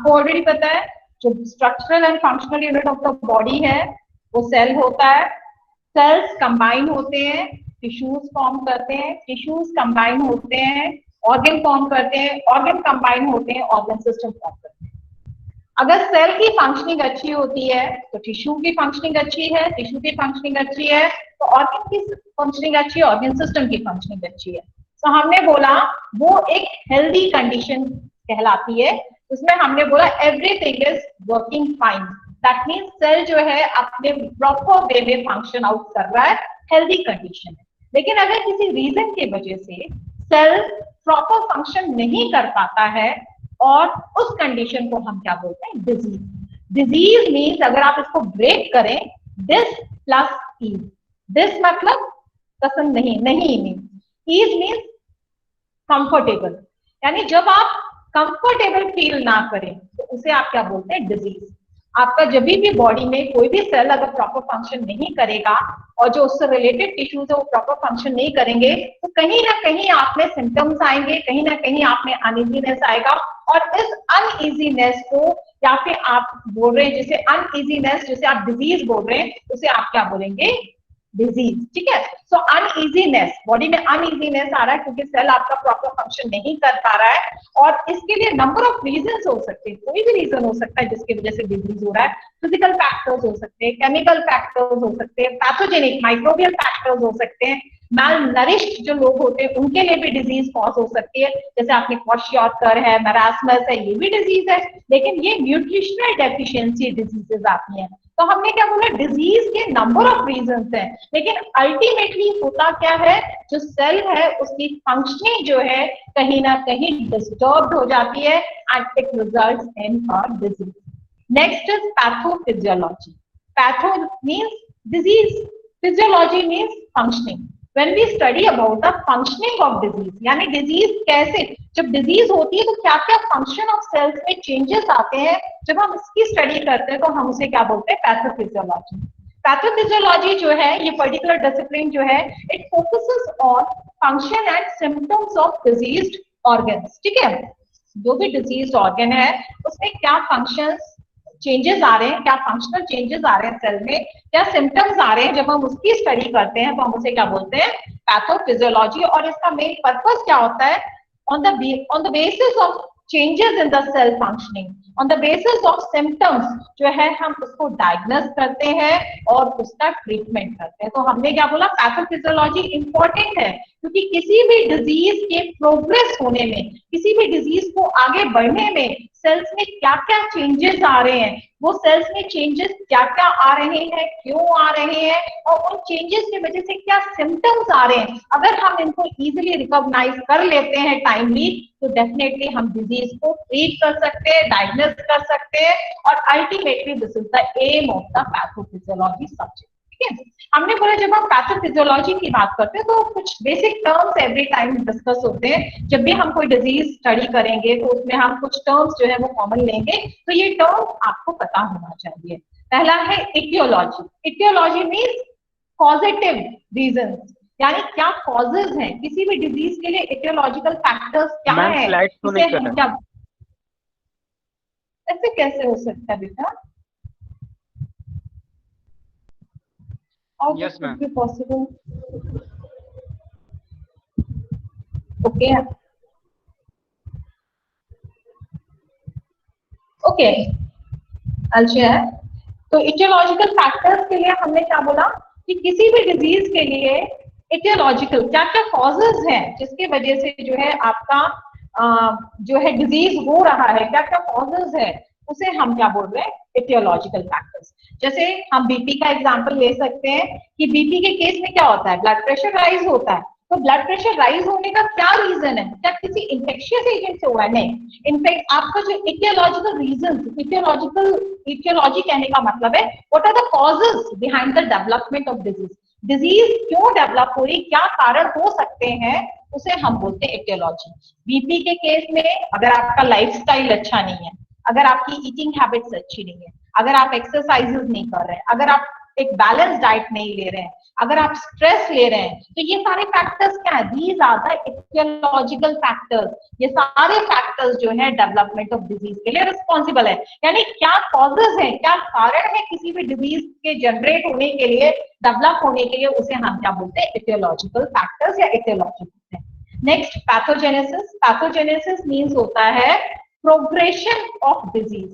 आपको ऑलरेडी पता है जो structural and functional unit of the body है वो सेल होता है। सेल्स कंबाइन होते हैं, टिश्यूज फॉर्म करते हैं, टिश्यूज कंबाइन होते हैं, ऑर्गन फॉर्म करते हैं, ऑर्गन कंबाइन होते हैं, ऑर्गन सिस्टम फॉर्म करते हैं। अगर सेल की फंक्शनिंग अच्छी होती है तो टिश्यू की फंक्शनिंग अच्छी है, टिश्यू की फंक्शनिंग अच्छी है तो ऑर्गन की फंक्शनिंग अच्छी है, ऑर्गन सिस्टम की फंक्शनिंग अच्छी है। तो हमने बोला वो एक हेल्दी कंडीशन कहलाती है। उसमें हमने बोला everything is working fine, that means cell जो है अपने प्रॉपर वे में फंक्शन आउट कर रहा है, हेल्दी कंडीशन है। लेकिन अगर किसी रीजन की वजह से सेल प्रॉपर फंक्शन नहीं कर पाता है और उस कंडीशन को हम क्या बोलते हैं, डिजीज। डिजीज मीन्स अगर आप इसको ब्रेक करें, दिस प्लस ईज। दिस मतलब पसंद नहीं, नहीं मीन्स, ईज मीन्स कंफर्टेबल, यानी जब आप कंफर्टेबल फील ना करें तो उसे आप क्या बोलते हैं, डिजीज। आपका जब भी बॉडी में कोई भी सेल अगर प्रॉपर फंक्शन नहीं करेगा और जो उससे रिलेटेड टिश्यूज है वो प्रॉपर फंक्शन नहीं करेंगे तो कहीं ना कहीं आप में सिम्टम्स आएंगे, कहीं ना कहीं आप में अनइजीनेस आएगा। और इस अनइजीनेस को या फिर आप बोल रहे हैं जिसे अनइजीनेस, जिसे आप डिजीज बोल रहे हैं, उसे आप क्या बोलेंगे, डिजीज। ठीक है, सो अनइजीनेस, बॉडी में अनइजीनेस आ रहा है क्योंकि सेल आपका प्रॉपर फंक्शन नहीं कर पा रहा है और इसके लिए नंबर ऑफ रीजंस हो सकते हैं, कोई भी रीजन हो सकता है जिसकी वजह से डिजीज हो रहा है। फिजिकल फैक्टर्स हो सकते हैं, केमिकल फैक्टर्स हो सकते हैं, पैथोजेनिक माइक्रोबियल फैक्टर्स हो सकते हैं, मैल नरिश्ड जो लोग होते हैं उनके लिए भी डिजीज कॉज हो सकती है, जैसे आपने क्वाशियोकर है, मैरास्मस है, ये भी डिजीज है। लेकिन ये न्यूट्रिशनल डेफिशिएंसी डिजीजेस आती हैं। तो हमने क्या बोला, डिजीज के नंबर ऑफ रीजंस हैं, लेकिन अल्टीमेटली होता क्या है, जो सेल है उसकी फंक्शनिंग जो है कहीं ना कहीं डिस्टर्ब हो जाती है and it results in a disease. Next is pathophysiology. Patho means disease, physiology means functioning. when we study about the functioning of disease, यानी डिजीज कैसे, जब डिजीज होती है तो क्या क्या फंक्शन ऑफ सेल्स में चेंजेस आते हैं, जब हम इसकी स्टडी करते हैं तो हम उसे क्या बोलते हैं, पैथोफिजियोलॉजी। पैथोफिजियोलॉजी जो है ये पर्टिकुलर डिसिप्लिन जो है, it focuses on function and symptoms of diseased organs. ठीक है, जो भी डिजीज ऑर्गन है उसमें क्या फंक्शंस चेंजेस आ रहे हैं, क्या फंक्शनल चेंजेस आ रहे हैं सेल में, क्या सिम्टम्स आ रहे हैं, जब हम उसकी स्टडी करते हैं तो हम उसे क्या बोलते हैं, पैथोफिजियोलॉजी। और इसका मेन पर्पस क्या होता है, on the basis of changes in the cell functioning, on the basis of symptoms जो है हम उसको डायग्नोस करते हैं और उसका ट्रीटमेंट करते हैं। तो हमने क्या बोला, पैथोफिजियोलॉजी इंपॉर्टेंट है क्योंकि किसी भी डिजीज के प्रोग्रेस होने में, किसी भी डिजीज को आगे बढ़ने में सेल्स में क्या क्या चेंजेस आ रहे हैं, वो सेल्स में चेंजेस क्या क्या आ रहे हैं, क्यों आ रहे हैं, और उन चेंजेस की वजह से क्या सिम्टम्स आ रहे हैं, अगर हम इनको इजीली रिकॉग्नाइज कर लेते हैं टाइमली तो डेफिनेटली हम डिजीज को ट्रीट कर सकते हैं, डायग्नोस कर सकते हैं और ultimately this is the aim of the pathophysiology subject. ठीक है, हमने बोला जब हम पैथोफिजियोलॉजी की बात करते हैं तो कुछ basic terms every time discuss होते हैं। जब भी हम कोई डिजीज स्टडी करेंगे तो उसमें हम कुछ टर्म्स जो है वो कॉमन लेंगे, तो ये टर्म आपको पता होना चाहिए। पहला है etiology. Etiology means causative reasons, यानी क्या कॉजेज हैं किसी भी डिजीज के लिए, इटियोलॉजिकल फैक्टर्स क्या है, इसे हम क्या, ऐसे कैसे हो सकता है बेटा? Yes, ma'am. Possible. Okay. Okay. I'll share. तो इटियोलॉजिकल फैक्टर्स के लिए हमने क्या बोला कि किसी भी डिजीज के लिए इटियोलॉजिकल क्या क्या कॉजेज हैं जिसकी वजह से जो है आपका जो है डिजीज हो रहा है, क्या क्या कॉजेज है, उसे हम क्या बोल रहे हैं, इटियोलॉजिकल फैक्टर्स। जैसे हम बीपी का एग्जांपल ले सकते हैं कि बीपी के केस में क्या होता है, ब्लड प्रेशर राइज होता है। तो ब्लड प्रेशर राइज होने का क्या रीजन है, क्या किसी इंफेक्शियस एजेंट से हुआ है? नहीं, इनफैक्ट आपका जो इटियोलॉजिकल रीजन, इटियोलॉजी कहने का मतलब है what are the causes behind the development of disease, disease क्यों डेवलप हो रही, क्या कारण हो सकते हैं, उसे हम बोलते हैं इटियोलॉजी। बीपी के केस में अगर आपका लाइफस्टाइल अच्छा नहीं है, अगर आपकी ईटिंग हैबिट्स अच्छी नहीं है, अगर आप एक्सरसाइजेस नहीं कर रहे हैं, अगर आप एक बैलेंस डाइट नहीं ले रहे हैं, अगर आप स्ट्रेस ले रहे हैं, तो ये सारे फैक्टर्स क्या है, these are the etiological factors. ये सारे फैक्टर्स जो है डेवलपमेंट ऑफ डिजीज के लिए रिस्पॉन्सिबल है। यानी क्या कॉजेज है, क्या कारण है किसी भी डिजीज के जनरेट होने के लिए, डेवलप होने के लिए, उसे हम क्या बोलते हैं, इटियोलॉजिकल फैक्टर्स या इटियोलॉजी बोलते हैं। Next pathogenesis. पैथोजेनेसिस मीन्स होता है progression of disease.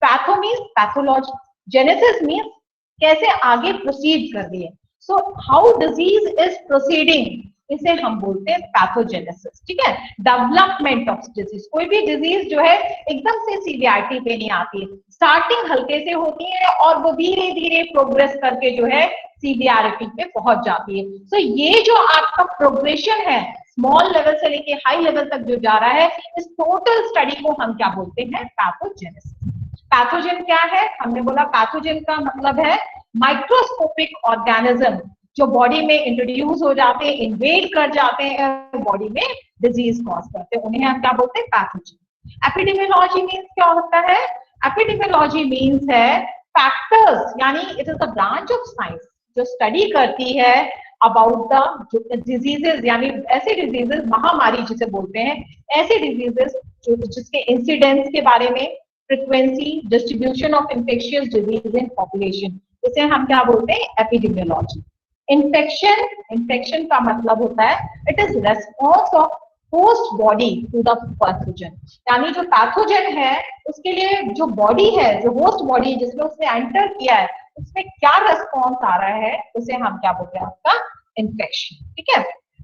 Patho means pathology, genesis means कैसे आगे प्रोसीड कर रही है। So how disease is proceeding, इसे हम बोलते हैं पैथोजेनेसिस। ठीक है, डेवलपमेंट ऑफ डिजीज। कोई भी डिजीज जो है एकदम से सीवियरिटी पे नहीं आती है, स्टार्टिंग हल्के से होती है और वो धीरे धीरे प्रोग्रेस करके जो है सीवियरिटी पे पहुंच जाती है। सो ये जो आपका प्रोग्रेशन है, स्मॉल लेवल से लेके हाई लेवल तक जो जा रहा है, इस टोटल स्टडी को हम क्या बोलते हैं, पैथोजेनेसिस। पैथोजन क्या है, हमने बोला पैथोजन का मतलब है माइक्रोस्कोपिक ऑर्गेनिज्म जो बॉडी में इंट्रोड्यूस हो जाते हैं, इन्वेड कर जाते हैं, बॉडी में डिजीज कॉज करते हैं, उन्हें हम क्या बोलते हैं, पैथोजन। एपिडेमियोलॉजी मीन्स क्या होता है, एपिडेमियोलॉजी मीन्स है फैक्टर्स, यानी it is the branch of science जो स्टडी करती है अबाउट द डिजीजेस, यानी ऐसे डिजीजेस, महामारी जिसे बोलते हैं, ऐसे डिजीजेस जिसके इंसिडेंस के बारे में, frequency, distribution of infectious disease in population, इसे हम क्या बोलते हैं, एपिडेमियोलॉजी। इन्फेक्शन, इन्फेक्शन का मतलब होता है it is response of host body to the pathogen, यानी जो पैथोजन है उसके लिए जो बॉडी है, जो होस्ट बॉडी जिसमें उसने एंटर किया है, उसमें क्या रेस्पॉन्स आ रहा है, उसे हम क्या बोलते हैं, आपका इन्फेक्शन। ठीक है,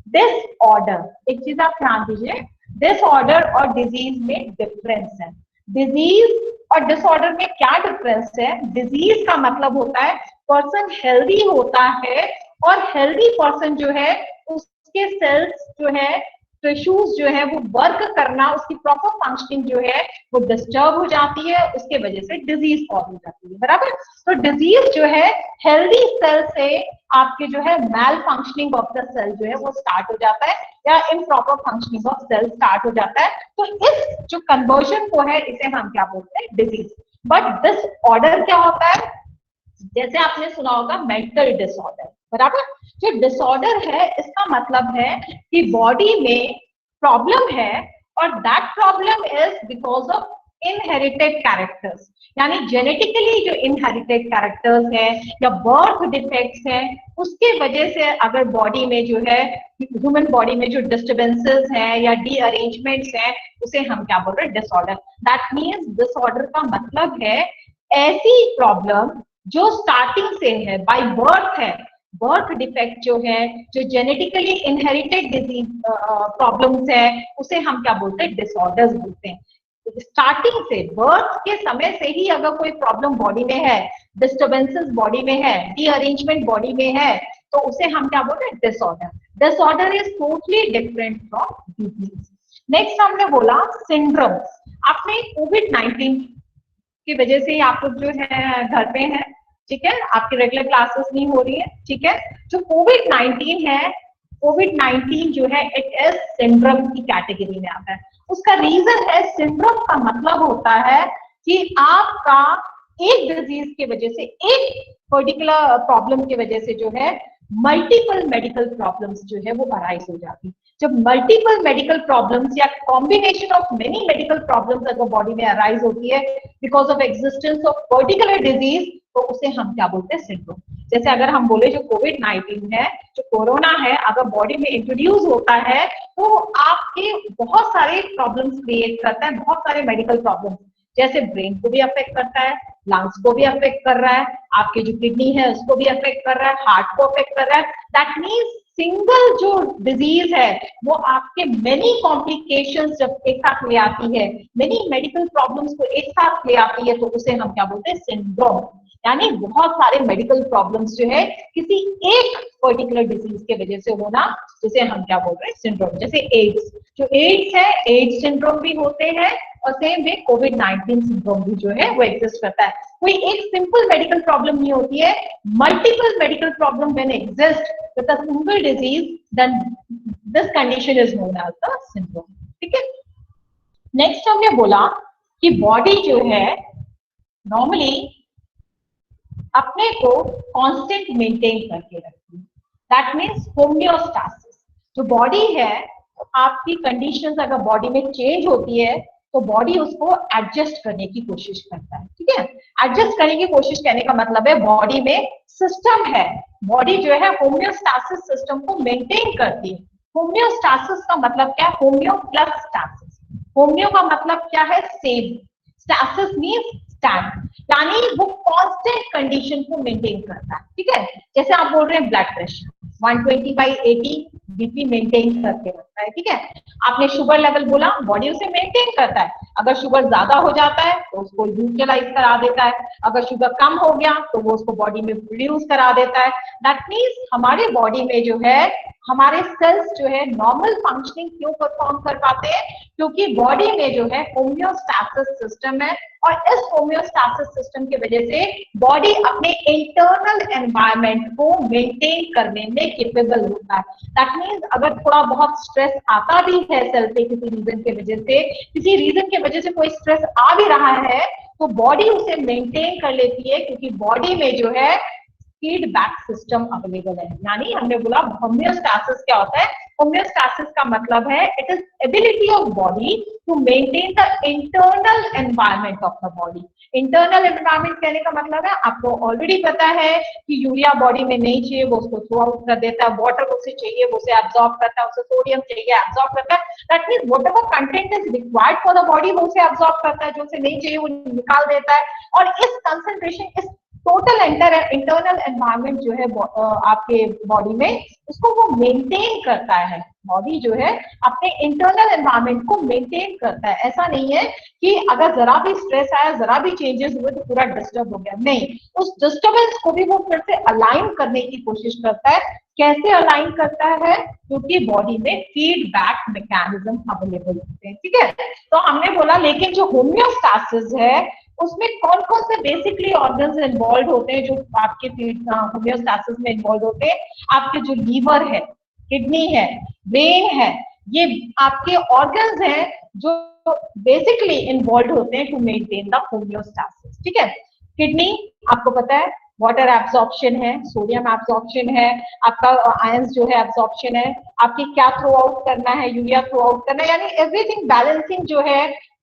डिसऑर्डर, एक चीज आप ध्यान दीजिए, डिसऑर्डर और डिजीज में डिफरेंस है। डिजीज और डिसऑर्डर में क्या डिफरेंस है, डिजीज का मतलब होता है पर्सन हेल्दी होता है और हेल्दी पर्सन जो है उसके सेल्स जो है, टिश्यूज जो है वो वर्क करना, उसकी प्रॉपर फंक्शनिंग जो है वो डिस्टर्ब हो जाती है, उसके वजह से डिजीज कॉज हो जाती है, बराबर। तो डिजीज जो है हेल्दी सेल से आपके जो है मैल फंक्शनिंग ऑफ द सेल जो है वो स्टार्ट हो जाता है, या improper functioning of cell start हो जाता है। तो इस जो कन्वर्जन को है इसे हम क्या बोलते हैं, डिजीज। बट डिसऑर्डर क्या होता है, जैसे आपने सुना होगा मेंटल डिसऑर्डर, बराबर। जो डिसऑर्डर है इसका मतलब है कि बॉडी में प्रॉब्लम है और that problem is because of inherited characters, यानी जेनेटिकली जो इनहेरिटेड कैरेक्टर्स है या बर्थ डिफेक्ट्स है, उसके वजह से अगर बॉडी में जो है, ह्यूमन बॉडी में जो डिस्टर्बेंसेस है या रीअरेंजमेंट्स है, उसे हम क्या बोल रहे हैं, डिसऑर्डर। दैट मीन्स डिसऑर्डर का मतलब है ऐसी प्रॉब्लम जो स्टार्टिंग से है, बाय बर्थ है, बर्थ डिफेक्ट जो है, जो जेनेटिकली इनहेरिटेड डिजीज प्रॉब्लम्स है, उसे हम क्या बोलते हैं, डिसऑर्डर्स बोलते हैं। स्टार्टिंग से, बर्थ के समय से ही अगर कोई प्रॉब्लम बॉडी में है, डिस्टर्बेंसेस बॉडी में है, रीअरेंजमेंट बॉडी में है, तो उसे हम क्या बोलते हैं, disorder. Disorder is totally different from disease. Next हमने बोला सिंड्रोम। आपने कोविड-19 की वजह से आप लोग जो है घर पे हैं, ठीक है, आपकी रेगुलर क्लासेस नहीं हो रही है, ठीक है। जो कोविड-19 है, कोविड-19 जो है इट इज सिंड्रोम की कैटेगरी में आता है। उसका रीजन है, सिंड्रोम का मतलब होता है कि आपका एक डिजीज की वजह से, एक पर्टिकुलर प्रॉब्लम की वजह से जो है मल्टीपल मेडिकल प्रॉब्लम्स जो है वो अराइज हो जाती है। जब मल्टीपल मेडिकल प्रॉब्लम्स या combination of many medical problems अगर बॉडी में अराइज होती है because of existence of particular disease, तो उसे हम क्या बोलते हैं, सिंड्रोम। जैसे अगर हम बोले जो कोविड-19 है, जो कोरोना है, अगर बॉडी में इंट्रोड्यूस होता है तो आपके बहुत सारे प्रॉब्लम्स क्रिएट करता है, बहुत सारे मेडिकल प्रॉब्लम्स, जैसे ब्रेन को भी अफेक्ट करता है, लंग्स को भी अफेक्ट कर रहा है, आपके जो किडनी है उसको भी अफेक्ट कर रहा है, हार्ट को अफेक्ट कर रहा है। दैट मीन्स सिंगल जो डिजीज है वो आपके मेनी कॉम्प्लिकेशंस जब एक साथ ले आती है, मेनी मेडिकल प्रॉब्लम्स को एक साथ ले आती है, तो उसे हम क्या बोलते हैं, सिंड्रोम। यानी बहुत सारे मेडिकल प्रॉब्लम्स जो है किसी एक पर्टिकुलर डिजीज के वजह से होना, जिसे हम क्या बोल रहे हैं, सिंड्रोम। जैसे एड्स, जो एड्स है, एड्स सिंड्रोम भी होते हैं, और सेम वे कोविड-19 सिंड्रोम भी जो है वो एग्जिस्ट करता है। कोई एक सिंपल मेडिकल प्रॉब्लम नहीं होती है, multiple medical problem when exist with a single disease, then this condition is known as the syndrome. ठीक है, नेक्स्ट हमने बोला कि बॉडी जो है नॉर्मली अपने को कांस्टेंट मेंटेन करके रखती है। That means homeostasis. जो बॉडी है, आपकी कंडीशंस अगर बॉडी में चेंज होती है तो बॉडी उसको एडजस्ट करने की कोशिश करता है, ठीक है। एडजस्ट करने की कोशिश करने का मतलब है बॉडी में सिस्टम है, बॉडी जो है होम्योस्टासिस सिस्टम को मेंटेन करती है। होम्योस्टासिस का मतलब क्या है? Homeo plus stasis. होम्यो का मतलब क्या है? सेम। स्टासिस मीन्स स्टैंड, यानी वो कांस्टेंट कंडीशन को मेंटेन करता है, ठीक है। जैसे आप बोल रहे हैं ब्लड प्रेशर 120/80 बीपी मेंटेन करके रखता है, ठीक है। आपने शुगर लेवल बोला, बॉडी उसे मेंटेन करता है। अगर शुगर ज्यादा हो जाता है तो उसको न्यूट्रलाइज करा देता है, अगर शुगर कम हो गया तो वो उसको बॉडी में प्रोड्यूस करा देता है। दैट मीन्स हमारे बॉडी में जो है, हमारे सेल्स जो है नॉर्मल फंक्शनिंग क्यों परफॉर्म कर पाते हैं? क्योंकि बॉडी में जो है होम्योस्टासिस सिस्टम है, और इस होम्योस्टासिस सिस्टम की वजह से बॉडी अपने इंटरनल एनवायरनमेंट को मेंटेन करने में केपेबल होता है। दैट मीन्स अगर थोड़ा बहुत स्ट्रेस आता भी है सेल पे किसी रीजन की वजह से, किसी रीजन की वजह से कोई स्ट्रेस आ भी रहा है, तो बॉडी उसे मेंटेन कर लेती है, क्योंकि बॉडी में जो है फीडबैक सिस्टम अवेलेबल है। यानी हमने बोला होम्योस्टासिस क्या होता है? होम्योस्टासिस का मतलब है it is ability of body to maintain the internal environment of the body. Internal environment कहने का मतलब है, आपको ऑलरेडी पता है कि यूरिया बॉडी में नहीं चाहिए, वो उसको थ्रो आउट कर देता है। वाटर उसे चाहिए, वो उसे एब्जॉर्ब करता है। उसे सोडियम चाहिए, एब्जॉर्ब करता है। That means whatever content is required for the body वो उसे एब्जॉर्ब करता है, जो उसे नहीं चाहिए वो निकाल देता है। और इस कंसंट्रेशन, इस टोटल इंटरनल एनवायरनमेंट जो है आपके बॉडी में, उसको वो मेंटेन करता है। बॉडी जो है अपने इंटरनल एनवायरनमेंट को मेंटेन करता है। ऐसा नहीं है कि अगर जरा भी स्ट्रेस आया, जरा भी चेंजेस हुए तो पूरा डिस्टर्ब हो गया, नहीं। उस डिस्टर्बेंस को भी वो फिर से अलाइन करने की कोशिश करता है। कैसे अलाइन करता है? क्योंकि बॉडी में फीडबैक मैकेनिज्म अवेलेबल होते हैं, ठीक है। तो हमने बोला, लेकिन जो होम्योस्टासिस है उसमें कौन कौन से बेसिकली ऑर्गन्स इन्वॉल्व होते हैं जो आपके होम्योस्टासिस में इन्वॉल्व होते हैं? आपके जो लीवर है, किडनी है, ब्रेन है, ये आपके ऑर्गन्स हैं जो बेसिकली इन्वॉल्व होते हैं टू मेंटेन द होम्योस्टासिस, ठीक है। किडनी, आपको पता है वाटर एब्जॉर्प्शन है, सोडियम एब्जॉर्प्शन है, आपका आयंस जो है एब्जॉर्प्शन है, आपकी क्या थ्रो आउट करना है, यूरिया थ्रो आउट करना है, यानी एवरीथिंग बैलेंसिंग जो है,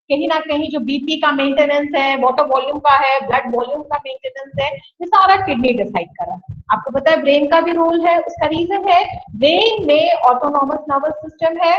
कहीं ना कहीं जो बीपी का मेंटेनेंस है, वाटर वॉल्यूम का है, ब्लड वॉल्यूम का मेंटेनेंस है, ये सारा किडनी डिसाइड कर रहा है। आपको पता है ब्रेन का भी रोल है। उसका रीजन है, ब्रेन में ऑटोनॉमस नर्वस सिस्टम है।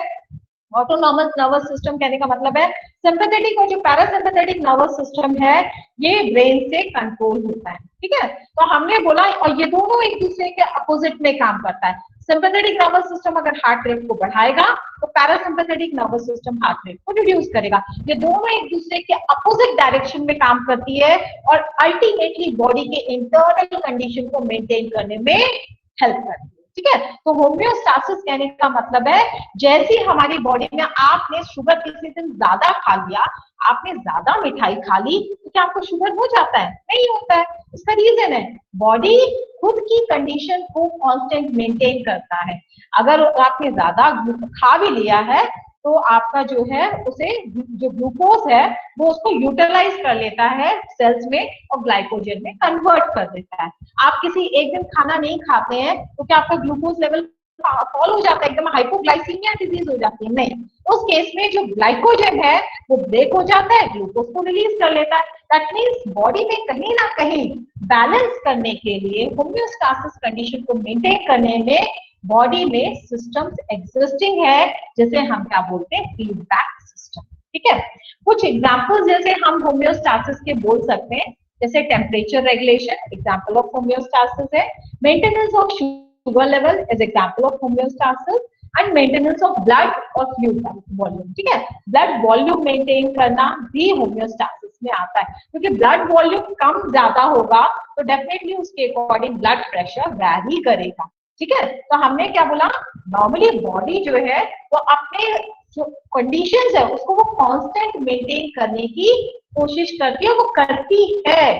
ऑटोनॉमस नर्वस सिस्टम कहने का मतलब है सिंपैथेटिक और जो पैरासिम्पैथेटिक नर्वस सिस्टम है, ये ब्रेन से कंट्रोल होता है, ठीक है। तो हमने बोला, और ये दोनों एक दूसरे के अपोजिट में काम करता है। सिंपैथेटिक नर्वस सिस्टम अगर हार्ट रेट को बढ़ाएगा तो parasympathetic nervous system heart rate को रिड्यूस करेगा। ये दोनों एक दूसरे के अपोजिट डायरेक्शन में काम करती है और अल्टीमेटली बॉडी के इंटरनल कंडीशन को मेंटेन करने में हेल्प करती है, ठीक है। तो होम्योस्टासिस कहने का मतलब है, जैसी हमारी बॉडी में, आपने शुगर किसी दिन ज्यादा खा लिया, आपने ज्यादा मिठाई खा ली, तो क्या आपको शुगर हो जाता है? नहीं होता है। इसका रीजन है, बॉडी खुद की कंडीशन को कांस्टेंट मेंटेन करता है। अगर आपने ज्यादा खा भी लिया है तो आपका जो है उसे, जो ग्लूकोज है वो उसको यूटिलाइज कर लेता है सेल्स में और ग्लाइकोजन में कन्वर्ट कर देता है। आप किसी एक दिन खाना नहीं खाते हैं तो क्या आपका ग्लूकोज लेवल फॉल हो जाता है, एकदम हाइपोग्लाइसीमिया डिजीज हो जाती है? नहीं। उस केस में जो ग्लाइकोजन है वो ब्रेक हो जाता है, ग्लूकोज को रिलीज कर लेता है। दैट मीन्स बॉडी में कहीं ना कहीं बैलेंस करने के लिए, होम्योस्टासिस कंडीशन को मेंटेन करने में बॉडी में सिस्टम्स एग्जिस्टिंग है, जैसे हम क्या बोलते हैं, फीडबैक सिस्टम, ठीक है। कुछ एग्जांपल्स जैसे हम होम्योस्टासिस के बोल सकते हैं, जैसे temperature regulation example of homeostasis है, maintenance of sugar level is example of homeostasis, and maintenance of blood और फ्लूइड वॉल्यूम, ठीक है। ब्लड वॉल्यूम मेंटेन करना भी होम्योस्टासिस में आता है, क्योंकि ब्लड वॉल्यूम कम ज्यादा होगा तो डेफिनेटली उसके अकॉर्डिंग ब्लड प्रेशर वैरी करेगा, ठीक है। तो हमने क्या बोला, नॉर्मली बॉडी जो है वो अपने जो कंडीशंस है उसको वो कांस्टेंट मेंटेन करने की कोशिश करती है, वो करती है,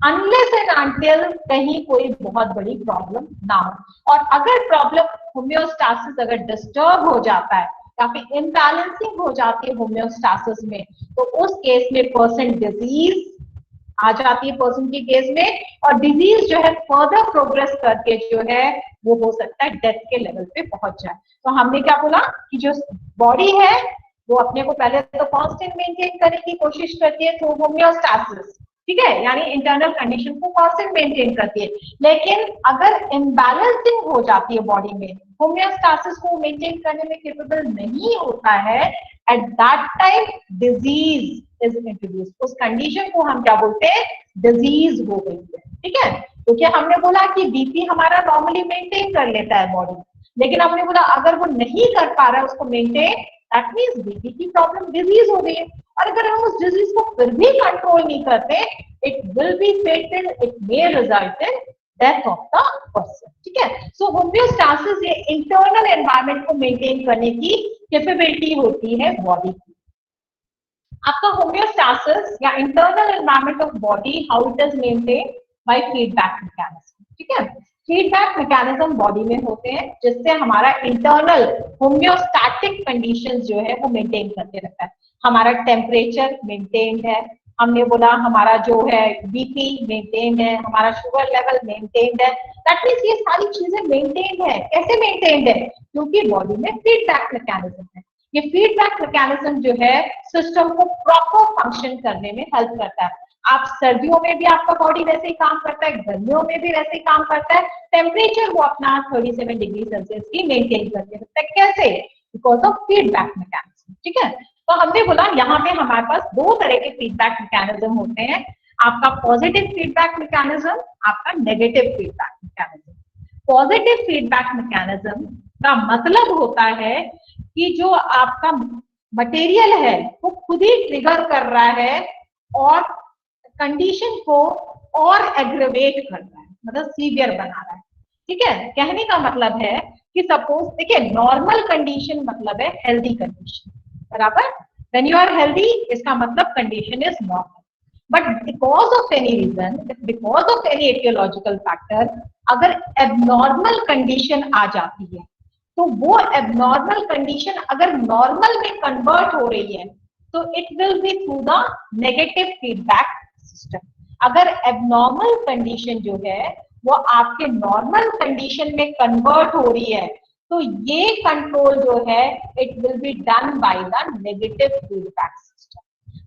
अनलेस एंड अनटिल कहीं कोई बहुत बड़ी प्रॉब्लम ना हो। और अगर प्रॉब्लम, होम्योस्टासिस अगर डिस्टर्ब हो जाता है या फिर इम्बैलेंसिंग हो जाती है होम्योस्टासिस में, तो उस केस में पर्सन डिजीज आ जाती है पर्सन के केस में, और डिजीज जो है फर्दर प्रोग्रेस करके जो है वो हो सकता है डेथ के लेवल पे पहुंच जाए। तो हमने क्या बोला कि जो बॉडी है वो अपने को पहले तो कांस्टेंट मेंटेन करने की कोशिश करती है थ्रू होम्योस्टैसिस, ठीक है, यानी इंटरनल कंडीशन को कांस्टेंट मेंटेन करती है। लेकिन अगर इम्बैलेंसिंग हो जाती है बॉडी में, होम्योस्टैसिस को मेंटेन करने में कैपेबल नहीं होता है, at that time disease is introduce. उस कंडीशन को हम क्या बोलते हैं, डिजीज हो गई है, ठीक है। क्योंकि हमने बोला कि बीपी हमारा नॉर्मली मेंटेन कर लेता है बॉडी, लेकिन हमने बोला अगर वो नहीं कर पा रहा है उसको मेंटेन, दैट मीन्स बीपी की प्रॉब्लम डिजीज हो गई है। और अगर हम उस डिजीज को फिर भी कंट्रोल नहीं करते, it will be fatal, it may result in death of the person, ठीक है। सो होम्योस्टैसिस ये इंटरनल एनवायरनमेंट को मेंटेन करने की कैपेबिलिटी होती है बॉडी की। आपका होम्योस्टैसिस या internal environment of body how it is maintain by feedback mechanism, ठीक है। फीडबैक मैकेनिज्म बॉडी में होते हैं जिससे हमारा इंटरनल होम्योस्टैटिक कंडीशंस जो है वो मेंटेन करते रहता है। हमारा टेम्परेचर मेंटेन्ड है, हमने बोला हमारा जो है बीपी मेंटेन्ड है, हमारा शुगर लेवल मेंटेन्ड है, दैट मींस ये सारी चीजें मेंटेन्ड है। कैसे मेंटेन्ड है, क्योंकि बॉडी में फीडबैक मैकेनिज्म है। ये फीडबैक मैकेनिज्म जो है सिस्टम को प्रॉपर फंक्शन करने में हेल्प करता है। आप सर्दियों में भी आपका बॉडी वैसे ही काम करता है, गर्मियों में भी वैसे ही काम करता है, टेम्परेचर वो अपना 37 डिग्री सेल्सियस की मेंटेन करके रखता है। कैसे, बिकॉज ऑफ फीडबैक मैकेनिज्म, ठीक है। तो हमने बोला यहाँ पे हमारे पास दो तरह के फीडबैक मैकेनिज्म होते हैं, आपका पॉजिटिव फीडबैक मैकेनिज्म, आपका negative feedback mechanism. Positive feedback mechanism का मतलब होता है कि जो आपका मटेरियल है वो खुद ही ट्रिगर कर रहा है और कंडीशन को और एग्रेवेट कर रहा है, मतलब सीवियर बना रहा है, ठीक है। कहने का मतलब है कि सपोज देखिए नॉर्मल कंडीशन मतलब है हेल्दी कंडीशन, बराबर। व्हेन यू आर हेल्दी इसका मतलब condition is normal, but because of any reason, because of any etiological factor, अगर एबनॉर्मल कंडीशन आ जाती है तो वो एबनॉर्मल कंडीशन अगर नॉर्मल में कन्वर्ट हो रही है तो it will be through the negative feedback system. अगर एबनॉर्मल कंडीशन जो है वो आपके नॉर्मल कंडीशन में कन्वर्ट हो रही है तो ये कंट्रोल जो है it will be done by the negative feedback system.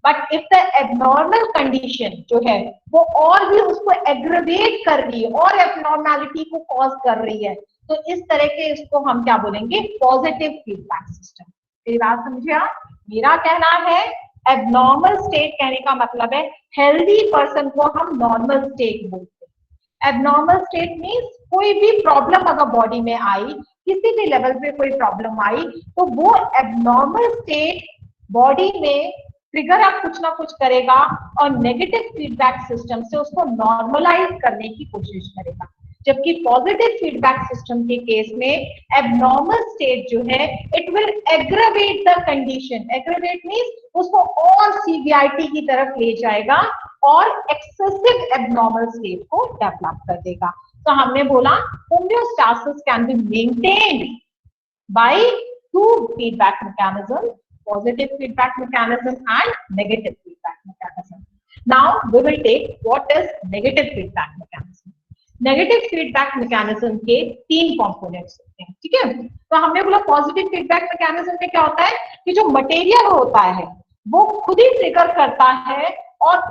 But if the abnormal condition जो है वो और भी उसको एग्रेवेट कर रही है और एबनॉर्मैलिटी को कॉज कर रही है, तो इस तरह के इसको हम क्या बोलेंगे, पॉजिटिव फीडबैक सिस्टम। मेरी बात समझे आप? मेरा कहना है एबनॉर्मल स्टेट कहने का मतलब है हेल्दी पर्सन को हम नॉर्मल स्टेट बोलते हैं। एबनॉर्मल स्टेट मीन्स कोई भी प्रॉब्लम अगर बॉडी में आई, किसी भी लेवल पे कोई प्रॉब्लम आई, तो वो एबनॉर्मल स्टेट बॉडी में ट्रिगर आप कुछ ना कुछ करेगा और नेगेटिव फीडबैक सिस्टम से उसको नॉर्मलाइज करने की कोशिश करेगा। जबकि पॉजिटिव फीडबैक सिस्टम के केस में एबनॉर्मल स्टेट जो है it will aggravate the condition. Aggravate means उसको और सीवियरिटी की तरफ ले जाएगा और एक्सेसिव एबनॉर्मल स्टेट को डेवलप कर देगा। तो हमने बोला homeostasis can be maintained by two feedback mechanism, positive feedback mechanism and negative feedback mechanism. Now we will take what is negative feedback mechanism. Negative feedback mechanism के तीन components होते हैं, ठीक है। तो हमने बोला पॉजिटिव फीडबैक मैकेनिज्म में क्या होता है कि जो मटेरियल होता है वो खुद ही ट्रिगर करता है और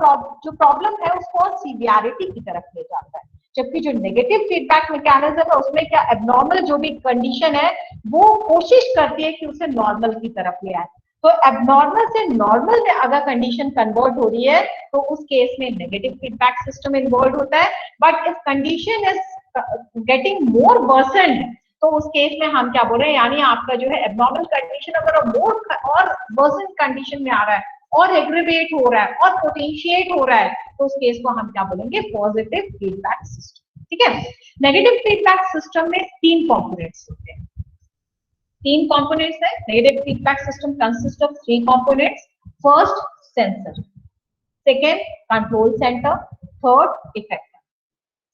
जो प्रॉब्लम है उसको सीवियरिटी की तरफ ले जाता है। जबकि जो नेगेटिव फीडबैक मैकेनिज्म है उसमें क्या एबनॉर्मल जो भी कंडीशन है वो कोशिश करती है कि उसे नॉर्मल की तरफ ले आए। तो एबनॉर्मल से नॉर्मल में अगर कंडीशन कन्वर्ट हो रही है तो उस केस में नेगेटिव फीडबैक सिस्टम इन्वॉल्व होता है। But if condition is getting more worsened तो उस केस में हम क्या बोल रहे हैं, यानी आपका जो है एबनॉर्मल कंडीशन अगर मोर और वर्सेंड कंडीशन में आ रहा है और एग्रीवेट हो रहा है और पोटेंशिएट हो रहा है तो उस केस को हम क्या बोलेंगे, पॉजिटिव फीडबैक सिस्टम, ठीक है। नेगेटिव फीडबैक सिस्टम में तीन कंपोनेंट्स होते हैं, तीन कंपोनेंट्स है। Negative feedback system consist of three components. First sensor, second control centre, third effector.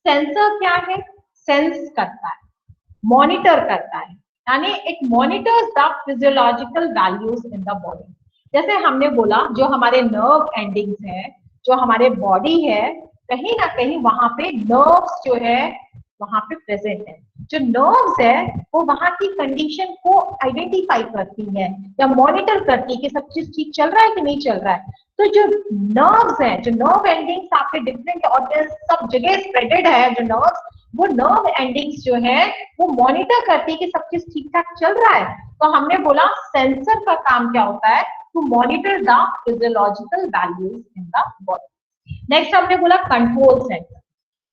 Sensor क्या है, सेंस करता है, मॉनिटर करता है, यानी it monitors the physiological values in the body. जैसे हमने बोला जो हमारे नर्व एंडिंग्स हैं, जो हमारे बॉडी है कहीं ना कहीं वहां पे नर्व्स जो है वहां पे प्रेजेंट है। जो नर्व्स है वो वहां की कंडीशन को आइडेंटिफाई करती है या मॉनिटर करती है कि सब चीज ठीक चल रहा है कि नहीं चल रहा है। तो जो नर्व्स हैं, जो नर्व एंडिंग्स आपके डिफरेंट ऑर्गन्स सब जगह स्प्रेडेड है, जो नर्व्स, वो नर्व एंडिंग्स जो है वो मॉनिटर करती है कि सब चीज ठीक ठाक चल रहा है। तो हमने बोला सेंसर का काम क्या होता है, to monitor the physiological values in the body. Next हमने बोला कंट्रोल सेंटर।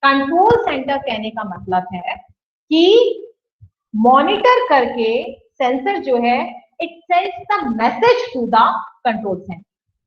कंट्रोल सेंटर कहने का मतलब है कि मॉनिटर करके सेंसर जो है it sends the message to the control centre.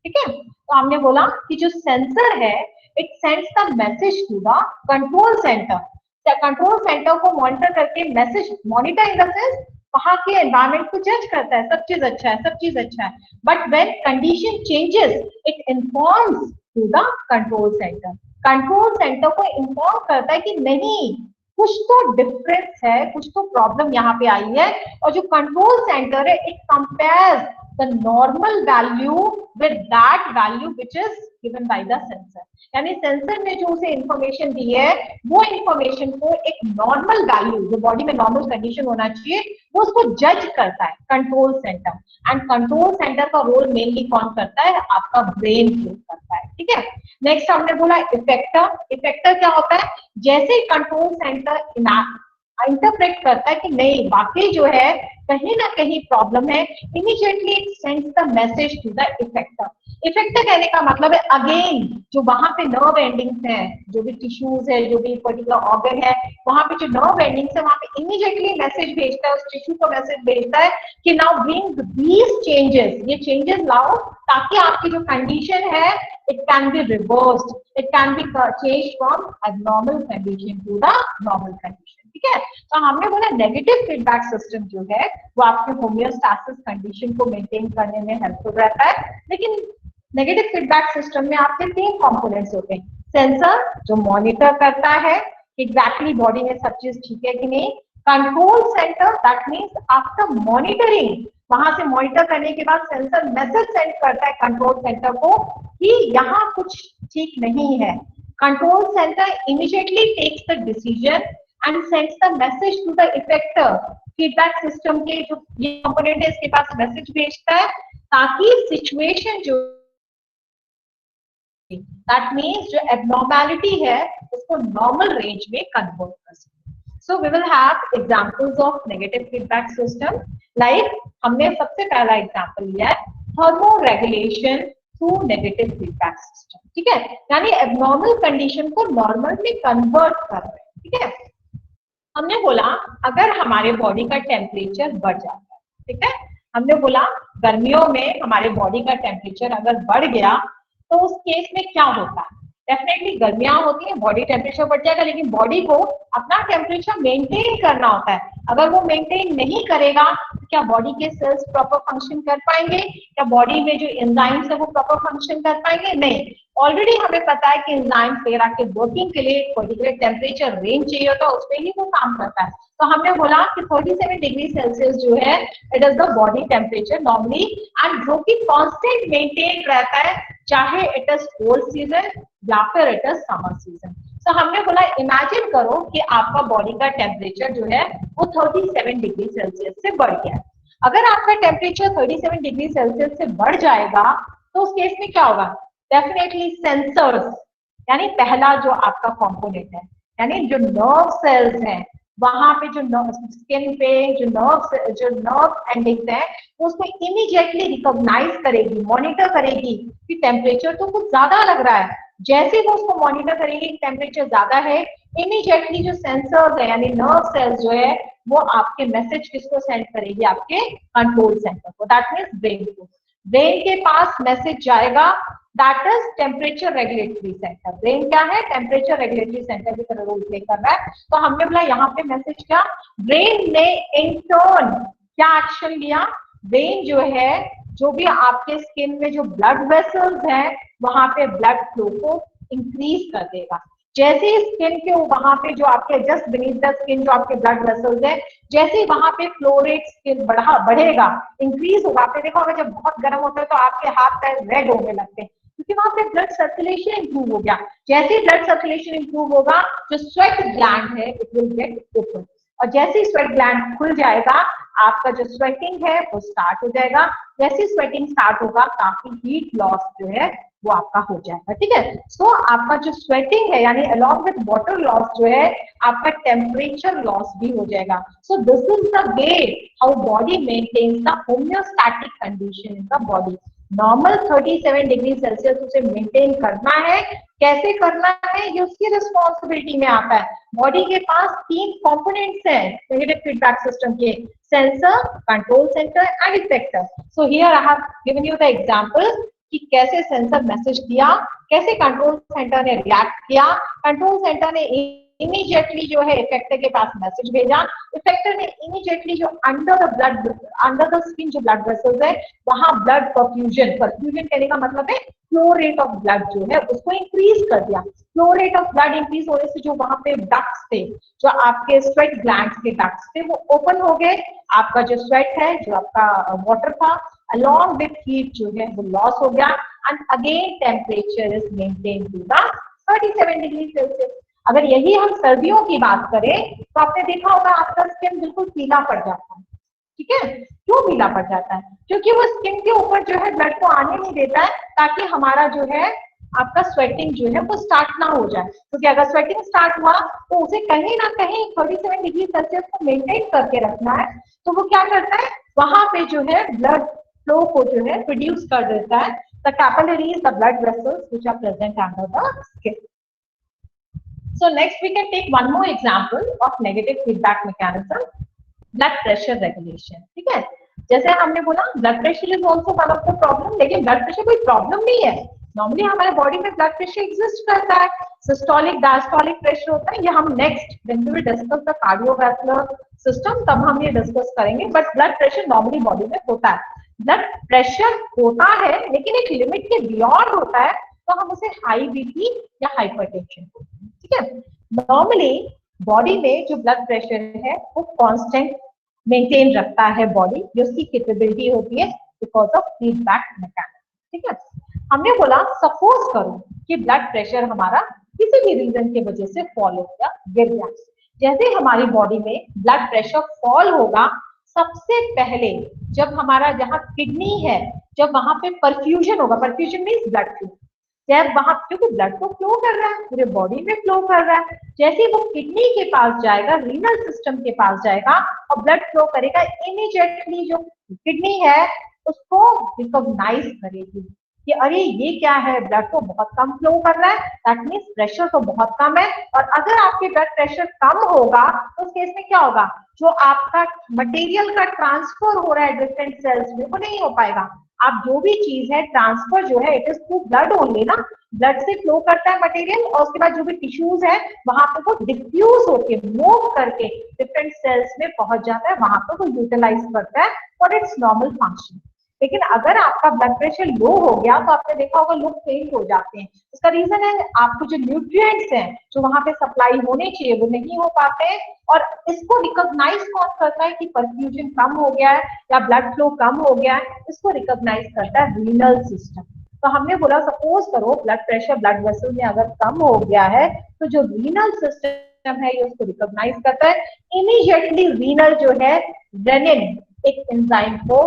ठीक है, तो हमने बोला कि जो सेंसर है it sends the message to the control centre. Control centre को मॉनिटर करके message, monitor in the sense वहां के एनवायरमेंट को जज करता है, सब चीज अच्छा है, सब चीज अच्छा है। But when condition changes it informs to the control centre. Control centre को इन्फॉर्म करता है कि नहीं, कुछ तो डिफरेंस है, कुछ तो प्रॉब्लम यहाँ पे आई है। और जो कंट्रोल सेंटर है it compares the normal value with that value which is given by the sensor. यानी सेंसर ने जो उसे इंफॉर्मेशन दी है वो इंफॉर्मेशन को एक नॉर्मल वैल्यू, जो बॉडी में नॉर्मल कंडीशन होना चाहिए, वो उसको जज करता है control centre. And control centre का रोल मेनली कौन करता है, आपका ब्रेन प्ले करता है। ठीक है, नेक्स्ट हमने बोला इफेक्टर। इफेक्टर क्या होता है, जैसे कंट्रोल सेंटर इंटरप्रेट करता है कि नहीं वाकई जो है कहीं ना कहीं प्रॉब्लम है, immediately it sends the message to the effector. Effector कहने का मतलब है अगेन जो वहां पे नर्व एंडिंग्स हैं, जो भी टिश्यूज है, जो भी पर्टिकुलर ऑर्गन है, वहां पे जो नर्व एंडिंग्स है वहां पे इमीडिएटली मैसेज भेजता है, उस टिश्यू को मैसेज भेजता है कि नाउ ब्रिंग दीज चेंजेस, ये चेंजेस लाओ ताकि आपकी जो कंडीशन है it can be reversed, it can be change from abnormal condition to the normal condition. ठीक है, तो हमने बोला नेगेटिव फीडबैक सिस्टम जो है वो आपके होम्योस्टैसिस कंडीशन को मेंटेन करने में हेल्पफुल रहता है। लेकिन नेगेटिव फीडबैक सिस्टम में आपके 3 कंपोनेंट्स होते हैं। सेंसर जो मॉनिटर करता है एग्जैक्टली बॉडी में सब चीज ठीक है कि नहीं। Control centre that means after monitoring, वहां से मॉनिटर करने के बाद सेंसर मैसेज सेंड करता है कंट्रोल सेंटर को कि यहाँ कुछ ठीक नहीं है। Control centre immediately takes the decision and sends the message to the effector. Feedback system के जो ये कंपोनेंट है इसके पास मैसेज भेजता है ताकि सिचुएशन जो दैट मीन्स जो एबनॉर्मैलिटी है उसको नॉर्मल रेंज में कन्वर्ट कर सके। So we will have examples of negative feedback system. Like हमने सबसे पहला एग्जांपल लिया है thermoregulation through negative feedback system. ठीक है, यानी एबनॉर्मल कंडीशन को नॉर्मल में कन्वर्ट कर रहे हैं। ठीक है, हमने बोला अगर हमारे बॉडी का टेम्परेचर बढ़ जाता है, ठीक है, हमने बोला गर्मियों में हमारे बॉडी का टेम्परेचर अगर बढ़ गया तो उस केस में क्या होता है, डेफिनेटली गर्मियां होती है, बॉडी टेम्परेचर बढ़ जाएगा, लेकिन बॉडी को अपना टेम्परेचर मेंटेन करना होता है। अगर वो मेंटेन नहीं करेगा क्या बॉडी के सेल्स प्रॉपर फंक्शन कर पाएंगे, क्या बॉडी में जो एंजाइम्स है वो प्रॉपर फंक्शन कर पाएंगे, नहीं। ऑलरेडी हमें पता है कि एंजाइम्स वगैरह के वर्किंग के लिए पर्टिकुलर टेम्परेचर रेंज चाहिए होता है, उस पर ही वो काम करता है। तो हमने बोला कि 37 डिग्री सेल्सियस जो है it is the body temperature normally, and जो कि कांस्टेंट मेंटेन रहता है चाहे इट इज कोल्ड सीजन या फिर इट इज समर सीजन। तो हमने बोला इमेजिन करो कि आपका बॉडी का टेम्परेचर जो है वो 37 डिग्री सेल्सियस से बढ़ गया। अगर आपका टेम्परेचर 37 डिग्री सेल्सियस से बढ़ जाएगा तो उस केस में क्या होगा, डेफिनेटली सेंसर्स, यानी पहला जो आपका कंपोनेंट है, यानी जो नर्व सेल्स हैं वहां पे जो स्किन पे जो नर्व एंडिंग्स है उसको इमीडिएटली रिकॉग्नाइज करेगी, मॉनिटर करेगी कि टेम्परेचर तो कुछ ज्यादा लग रहा है। जैसे वो उसको मॉनिटर करेगी कि टेम्परेचर ज्यादा है, इमीडिएटली जो सेंसर्स है यानी नर्व सेल्स जो है वो आपके मैसेज किसको सेंड करेगी, आपके कंट्रोल सेंटर को, दैट मीन्स ब्रेन को। ब्रेन के पास मैसेज जाएगा, that is temperature regulatory centre. Brain क्या है, टेम्परेचर रेगुलेटरी सेंटर की तरह रोल प्ले कर रहा है। तो हमने बोला यहाँ पे मैसेज क्या, ब्रेन ने इन टर्न क्या एक्शन लिया, ब्रेन जो है जो भी आपके स्किन में जो ब्लड वेसल्स हैं वहां पे ब्लड फ्लो को इंक्रीज कर देगा। जैसे ही स्किन के वहां पे जो आपके जस्ट बीनीथ द स्किन जो आपके ब्लड वेसल्स है, जैसे ही वहां पे फ्लो रेट स्किन बढ़ेगा, इंक्रीज होगा। आपने देखा होगा जब बहुत गर्म होता है तो आपके हाथ पैर रेड होने लगते हैं, क्योंकि वहां पे ब्लड सर्कुलेशन इंप्रूव हो गया। जैसे ही ब्लड सर्कुलेशन इंप्रूव होगा, जो स्वेट ग्लैंड है इट विल गेट ओपन, और जैसे ही स्वेट ग्लैंड खुल जाएगा, आपका जो स्वेटिंग है वो स्टार्ट हो जाएगा। जैसे स्वेटिंग स्टार्ट होगा, काफी हीट लॉस जो है वो आपका हो जाएगा, ठीक है। सो आपका जो स्वेटिंग है यानी अलॉन्ग विद वाटर लॉस जो है, आपका टेम्परेचर लॉस भी हो जाएगा। So this is the way how body maintains the homeostatic condition in the body. Normal 37 degree Celsius उसे मेंटेन करना है। कैसे करना है, ये उसकी रिस्पॉन्सिबिलिटी में आता है। बॉडी के पास 3 कंपोनेंट्स हैं नेगेटिव फीडबैक सिस्टम के: sensor, control centre and effector. So here I have given you the example कि कैसे सेंसर मैसेज दिया, कैसे कंट्रोल सेंटर ने रिएक्ट किया। कंट्रोल सेंटर ने इमीडिएटली जो है इफेक्टर के पास मैसेज भेजा, इफेक्टर ने इमीडिएटली जो under the blood, under the skin जो ब्लड वेसल्स है वहां ब्लड परफ्यूजन, परफ्यूजन कहने का मतलब है फ्लो रेट ऑफ ब्लड जो है उसको इंक्रीज कर दिया। Flow rate of blood increase होने से जो वहां पे डक्ट्स थे, जो आपके स्वेट ग्लैंड्स के डक्ट्स थे, वो ओपन हो गए। आपका जो स्वेट है, जो आपका वाटर था, along with heat जो है वो लॉस हो गया, and again temperature is maintain to the 37 degree Celsius. अगर यही हम सर्दियों की बात करें तो आपने देखा होगा आपका स्किन बिल्कुल पीला पड़ जाता है, ठीक है। क्यों पीला पड़ जाता है? क्योंकि वो स्किन के ऊपर जो है ब्लड को आने नहीं देता है, ताकि हमारा जो है आपका स्वेटिंग जो है वो स्टार्ट ना हो जाए। क्योंकि अगर स्वेटिंग स्टार्ट हुआ तो उसे कहीं ना कहीं 37 डिग्री सेल्सियस को मेंटेन करके रखना है। तो वो क्या करता है, वहां पे जो है ब्लड फ्लो को जो है प्रोड्यूस कर देता है, the capillaries, the blood vessels which are present under the skin. So next we can take one more example of negative feedback mechanism, blood pressure regulation, ठीक है। जैसे हमने बोला blood pressure is also one of the problem, लेकिन blood pressure कोई problem नहीं है। Normally हमारे बॉडी में ब्लड प्रेशर एग्जिस्ट करता है, सिस्टोलिक डायस्टोलिक प्रेशर होता है। ये हम next when we will discuss the cardiovascular system तब हम ये डिस्कस करेंगे, but blood pressure normally body में होता है। ब्लड प्रेशर होता है लेकिन एक लिमिट के बियॉन्ड होता है, तो हम उसे हाई बीपी या हाइपरटेंशन बोलते हैं, ठीक है। नॉर्मली बॉडी में जो ब्लड प्रेशर है वो कांस्टेंट मेंटेन रखता है बॉडी, जो उसकी कैपेबिलिटी होती है बिकॉज ऑफ फीडबैक मैकेनिज्म, ठीक है। हमने बोला सपोज करो कि ब्लड प्रेशर हमारा किसी भी रीजन की वजह से फॉल हो गया, गिर गया। जैसे हमारी बॉडी में ब्लड प्रेशर फॉल होगा, सबसे पहले जब हमारा जहाँ किडनी है, जब वहां पे परफ्यूजन होगा, परफ्यूजन मीन्स ब्लड फ्लो, जब वहां, क्योंकि ब्लड तो फ्लो कर रहा है, पूरे बॉडी में फ्लो कर रहा है, जैसे ही वो किडनी के पास जाएगा, रीनल सिस्टम के पास जाएगा और ब्लड फ्लो करेगा, इमीडिएटली जो किडनी है उसको रिकॉग्नाइज करेगी कि अरे ये क्या है, ब्लड तो बहुत कम फ्लो कर रहा है, दैट मीन्स प्रेशर तो बहुत कम है। और अगर आपके ब्लड प्रेशर कम होगा तो उस केस में क्या होगा, जो आपका मटेरियल का ट्रांसफर हो रहा है डिफरेंट सेल्स में वो नहीं हो पाएगा। आप जो भी चीज है ट्रांसफर जो है it is through blood only ना, ब्लड से फ्लो करता है मटेरियल, और उसके बाद जो भी टिश्यूज है वहां पे वो डिफ्यूज होके मूव करके डिफरेंट सेल्स में पहुंच जाता है, वहां पे वो यूटिलाइज करता है फॉर इट्स नॉर्मल फंक्शन। लेकिन अगर आपका ब्लड प्रेशर लो हो गया तो आपने देखा होगा लोग फेंट हो जाते हैं। उसका रीजन है आपको जो न्यूट्रिएंट्स हैं जो वहां पे सप्लाई होने चाहिए वो नहीं हो पाते हैं। और इसको रिकॉग्नाइज कौन करता है कि परफ्यूजन कम हो गया है या ब्लड फ्लो कम हो गया है, इसको रिकॉग्नाइज करता है रीनल सिस्टम। तो हमने बोला सपोज करो ब्लड प्रेशर ब्लड वेसल में अगर कम हो गया है तो जो रीनल सिस्टम है ये उसको रिकॉग्नाइज करता है, इमीडिएटली रीनल जो है रेनिन एक एंजाइम को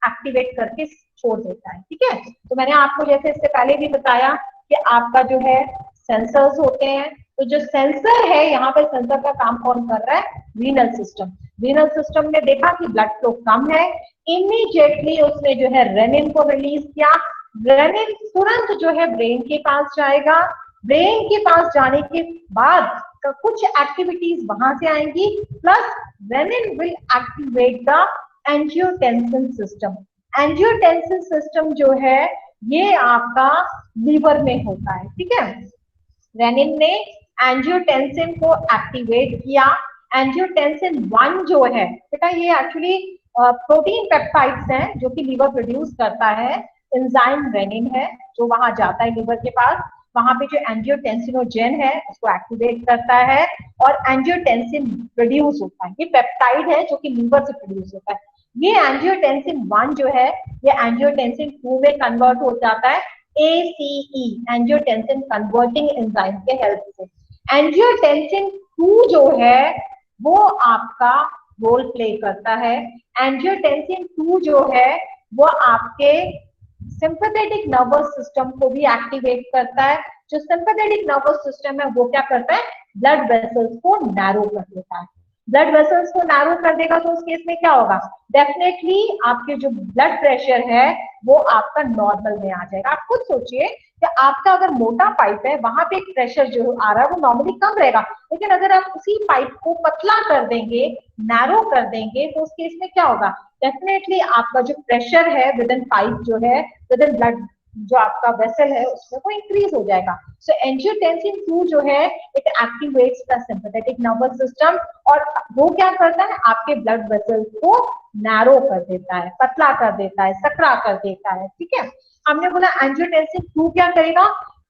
एक्टिवेट करके छोड़ देता है, ठीक है। तो मैंने आपको जैसे इससे पहले भी बताया कि आपका जो है सेंसर्स होते हैं, तो जो सेंसर है यहाँ पे सेंसर का काम कौन कर रहा है, रीनल सिस्टम। रीनल सिस्टम ने देखा कि ब्लड फ्लो कम है, इमीडिएटली उसने जो है रेनिन को रिलीज किया। रेनिन तुरंत जो है ब्रेन के पास जाएगा, ब्रेन के पास जाने के बाद कुछ एक्टिविटीज वहां से आएंगी, plus renin will activate the angiotensin system. Angiotensin system जो है ये आपका लीवर में होता है, ठीक है। रेनिन ने एंजियोटेंसिन को एक्टिवेट किया। एंजियोटेंसिन 1 जो है बेटा ये एक्चुअली प्रोटीन पेप्टाइड्स हैं जो कि लीवर प्रोड्यूस करता है। एंजाइम रेनिन है जो वहां जाता है लीवर के पास, वहां पे जो एंजियोटेंसिनोजेन है उसको एक्टिवेट करता है और एंजियोटेंसिन प्रोड्यूस होता है। ये पेप्टाइड है जो कि लीवर से प्रोड्यूस होता है। ये एंजियोटेंसिन 1 जो है ये एंजियोटेंसिन 2 में कन्वर्ट हो जाता है ACE एंजियोटेंसिन कन्वर्टिंग एंजाइम के हेल्प से। एंजियोटेंसिन 2 जो है वो आपका रोल प्ले करता है। एंजियोटेंसिन 2 जो है वो आपके सिंपैथेटिक नर्वस सिस्टम को भी एक्टिवेट करता है। जो सिंपैथेटिक नर्वस सिस्टम है वो क्या करता है, ब्लड वेसल्स को नैरो कर देता है। ब्लड वेसल्स को नैरो कर देगा तो उस केस में क्या होगा, डेफिनेटली आपके जो ब्लड प्रेशर है वो आपका नॉर्मल में आ जाएगा। आप खुद सोचिए कि आपका अगर मोटा पाइप है वहां पे एक प्रेशर जो आ रहा है वो नॉर्मली कम रहेगा, लेकिन अगर आप उसी पाइप को पतला कर देंगे, नैरो कर देंगे, तो उस केस में क्या होगा, डेफिनेटली आपका जो प्रेशर है विद इन पाइप जो है, विद इन ब्लड जो आपका वेसल है उसमें वो इंक्रीज हो जाएगा। सो एंजियोटेंसिन 2 जो है it activates the sympathetic nervous system, और वो क्या करता है, आपके ब्लड वेसल्स को नैरो कर देता है, पतला कर देता है, सकरा कर देता है। ठीक है, हमने बोला एंजियोटेंसिन 2 क्या करेगा,